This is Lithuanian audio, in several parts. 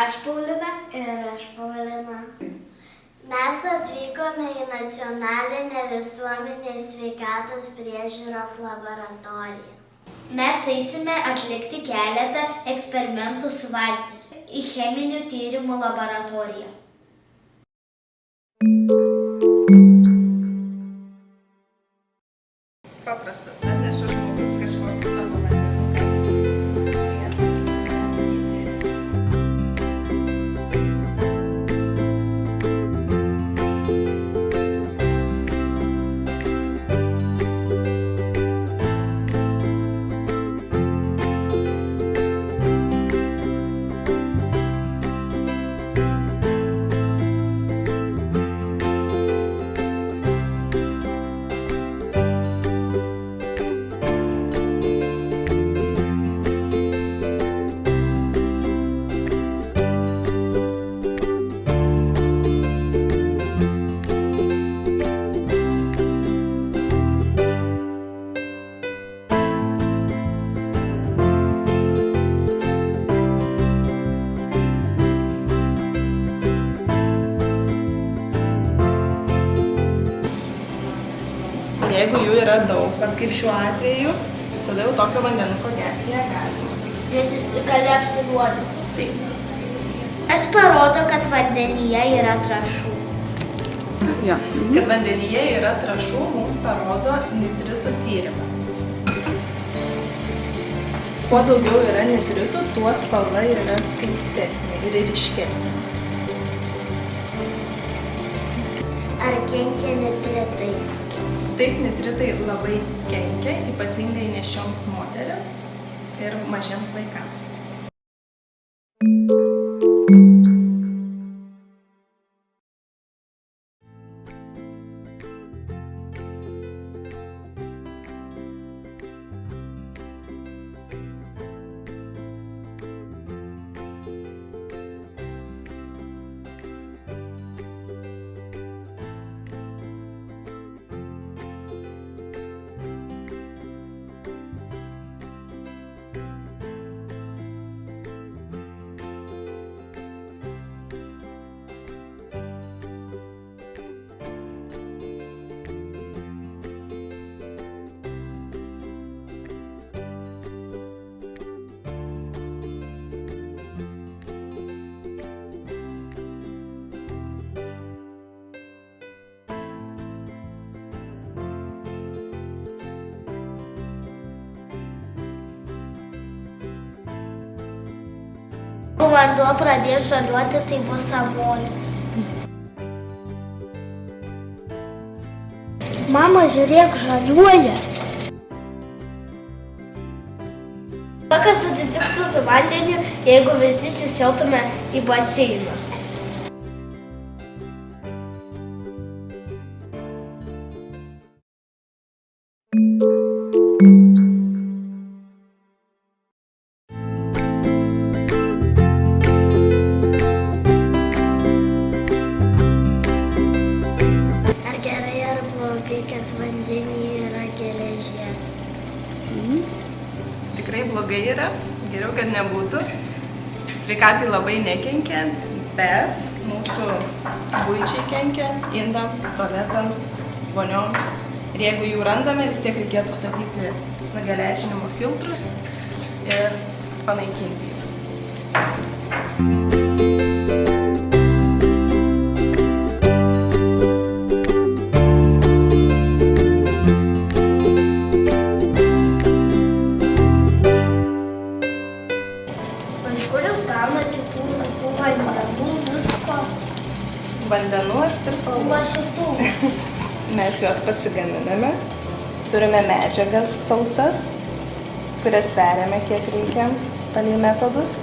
Aš Paulina. Ir aš Paulina. Mes atvykome į nacionalinę visuomenės sveikatos priežiūros laboratoriją. Mes eisime atlikti keletą eksperimentų su vandeniu į cheminių tyrimų laboratoriją. Paprastas, atneša žmogus kažkokį savo vandenuką. Jeigu jų yra daug, bet kaip šiuo atveju, tada jau tokio vandenuko gerti negalima. Nes jis gali apsinuodyti. Taip. Tas parodo, kad vandenyje yra trąšų. Kad vandenyje yra trąšų, mums parodo nitritų tyrimas. Kuo daugiau yra nitritų, tuo spalva yra skaistesnė ir ryškesnė. Ar kenkia nitritai? Taip, nitritai labai kenkia, ypatingai nėščioms moteriams ir mažiems vaikams. Jeigu vanduo pradės žaliuoti, tai bus amonis. Mama, žiūrėk, žaliuoja. Kas atsitiktų su vandeniu, jeigu visi susiautume į baseiną? Kad vandenyje yra geležies. Tikrai blogai yra, geriau, kad nebūtų. Sveikatai labai nekenkia, bet mūsų buičiai kenkia, indams, tualetams, vonioms. Ir jeigu jų randame, vis tiek reikėtų statyti geležinimo filtrus ir panaikinti juos. Vandenų ar tirpalų? Mes juos pasigaminame. Turime medžiagas sausas, kurias sveriame kiek reikia palei metodus.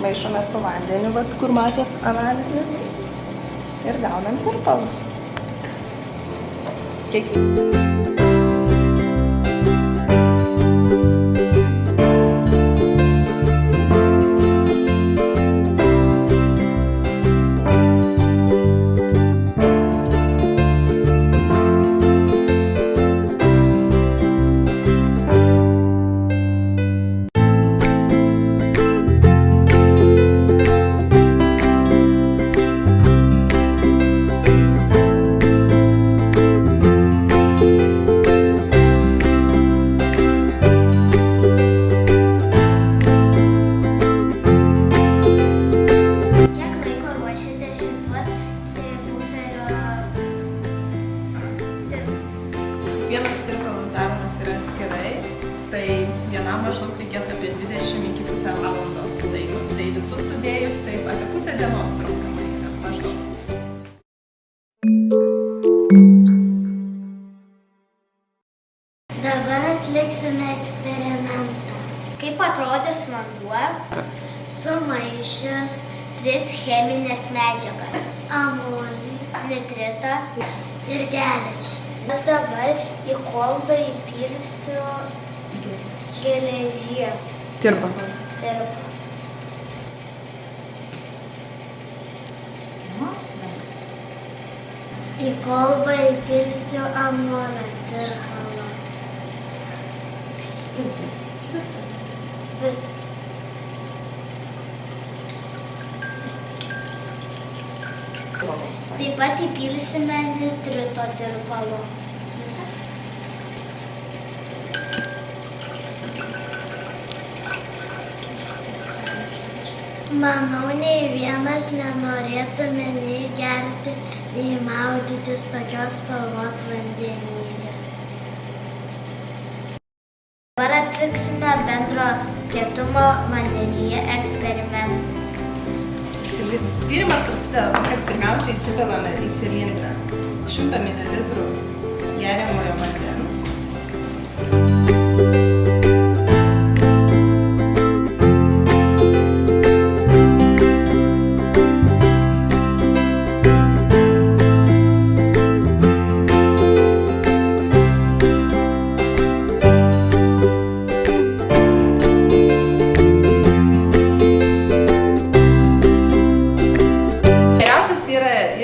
Maišome su vandeniu, kur matėt analizės. Ir gaunam tirpalus. visus sudėjus, taip apie pusę dienos trunkama yra maždaug. Dabar atliksime eksperimentą. Kaip atrodys vanduo? Sumaišius 3 cheminės medžiagas amolį - nitritą. ir geležį. Aš dabar į kolbą įpilsiu geležies Tirpa. tirpą. Į kolbą įpilsiu amolio tirpalą. Vis. Taip pat įpilsime nitrito tirpalo. Visą. Manau, nei vienas nenorėtume nei gerti, nei maudytis tokios spalvos vandenyje. Dabar atliksime bendro kietumo vandenyje eksperimentą. Tyrimas prasideda, kad pirmiausia įsipilame į cilindrą 100 ml geriamojo vandens.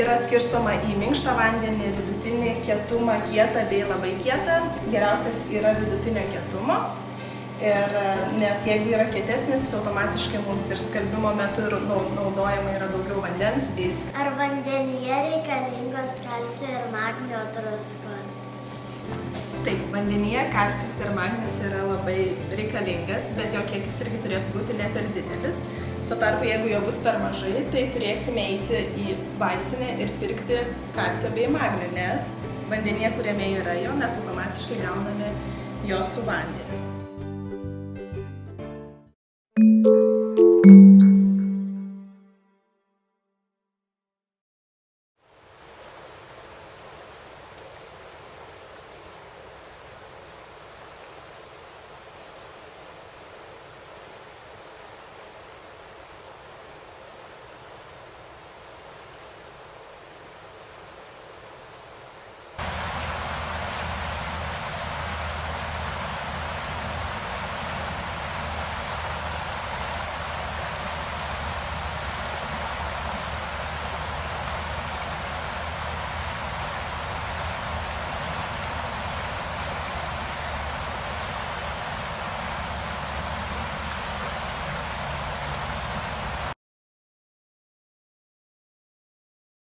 Yra skirstoma į minkštą vandenį, vidutinį kietumą, kietą bei labai kietą. Geriausias yra vidutinio kietumo. Nes jeigu yra kietesnis, automatiškai mums ir skalbimo metu ir naudojama yra daugiau vandens. Ar vandenyje reikalingos kalcio ir magnio druskos? Taip, vandenyje kalcis ir magnis yra labai reikalingas, bet jo kiekis irgi turėtų būti ne per didelis. Tuo tarpu, jeigu jo bus per mažai, tai turėsime eiti į vaistinę ir pirkti kalcio bei magnį, nes vandenyje, kuriame yra jo, mes automatiškai gauname jo su vandeniu.